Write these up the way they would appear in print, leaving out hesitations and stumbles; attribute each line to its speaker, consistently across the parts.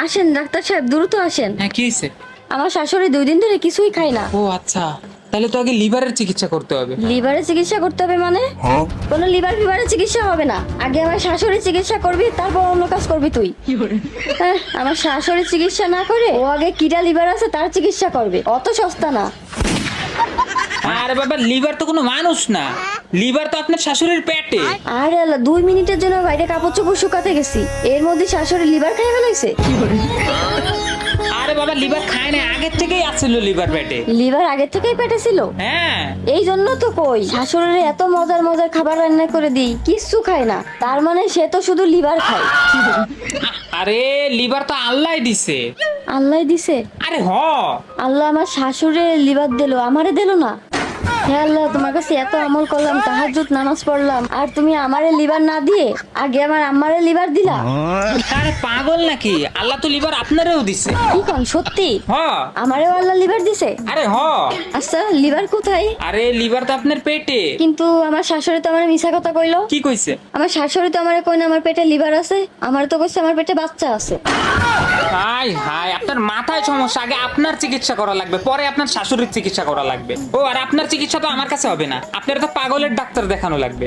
Speaker 1: আসেন ডাক্তার সাহেব, দ্রুত আসেন।
Speaker 2: হ্যাঁ, কি হয়েছে?
Speaker 1: আমার শাশুড়ি 2 দিন ধরে কিছুই খায় না।
Speaker 2: ও আচ্ছা, তাহলে তো আগে লিভারের চিকিৎসা করতে হবে।
Speaker 1: লিভারের চিকিৎসা করতে হবে মানে? কোনো লিভার ফিভারের চিকিৎসা হবে না। আগে আমার শাশুড়ি চিকিৎসা করবি, তারপর অন্য কাজ করবি তুই। আমার শাশুড়ি চিকিৎসা না করে ও আগে কিডা লিভার আছে তার চিকিৎসা করবে। অত সস্তা না।
Speaker 2: আরে বাবা, লিভার তো কোনো মানুষ না, লিভার তো আপনার শাশুড়ির পেটে।
Speaker 1: আরে আল্লাহ, 2 মিনিটের জন্য বাইরে কাপড় চোপড় শুকাতে গেছি, এর মধ্যে শাশুড়ি লিভার খাই ফেলাইছে।
Speaker 2: আরে বাবা, লিভার খায় না, আগের থেকেই আছিল লিভার পেটে।
Speaker 1: লিভার আগে থেকেই পেটে ছিল?
Speaker 2: হ্যাঁ।
Speaker 1: এই জন্য তো কই শাশুড়ির এত মজার মজার খাবার রান্না করে দিই, কিচ্ছু খায় না। তার মানে সে তো শুধু লিভার খায়।
Speaker 2: আরে লিভার তো আল্লাহ দিছে।
Speaker 1: আল্লাহ দিছে?
Speaker 2: আরে হ।
Speaker 1: আল্লাহ আমার শাশুড়ে লিভার দিলো, আমারে দিলো না। হে আল্লাহ, তোমার কাছে এত আমল করলাম, তাহাজ্জুদ নামাজ পড়লাম, আর তুমি আমারে লিভার না দিয়ে আগে আমার আম্মারে লিভার দিলা।
Speaker 2: আরে পাগল নাকি, আল্লাহ তো লিভার আপনারেও দিছে।
Speaker 1: কি কোন সত্যি?
Speaker 2: হ।
Speaker 1: আমারেও আল্লাহ লিভার দিছে?
Speaker 2: আরে হ।
Speaker 1: আচ্ছা, লিভার কোথায়?
Speaker 2: আরে লিভার তো আপনার পেটে।
Speaker 1: কিন্তু আমার শাশুড়ি তো আমারে মিছা কথা কইলো।
Speaker 2: কি কইছে?
Speaker 1: আমার শাশুড়ি তো আমারে কই না আমার পেটে লিভার আছে, আমার তো কইছে আমার পেটে বাচ্চা আছে।
Speaker 2: হাই হাই, আপনার মাথায় সমস্যা, আগে আপনার চিকিৎসা করা লাগবে, পরে আপনার শাশুড়ির চিকিৎসা করা লাগবে। ও আর আপনার চিকিৎসা তো আমার কাছে হবে না, আপনার তো পাগলের ডাক্তার দেখানো লাগবে।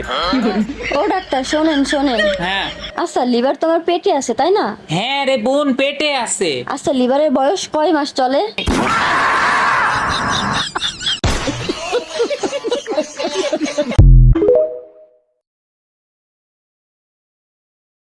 Speaker 1: ও ডাক্তার, শোনেন শোনেন।
Speaker 2: হ্যাঁ।
Speaker 1: আচ্ছা, লিভার তোমার পেটে আছে তাই না?
Speaker 2: হ্যাঁ রে বোন, পেটে আছে।
Speaker 1: আচ্ছা, লিভারের বয়স কয় মাস চলে?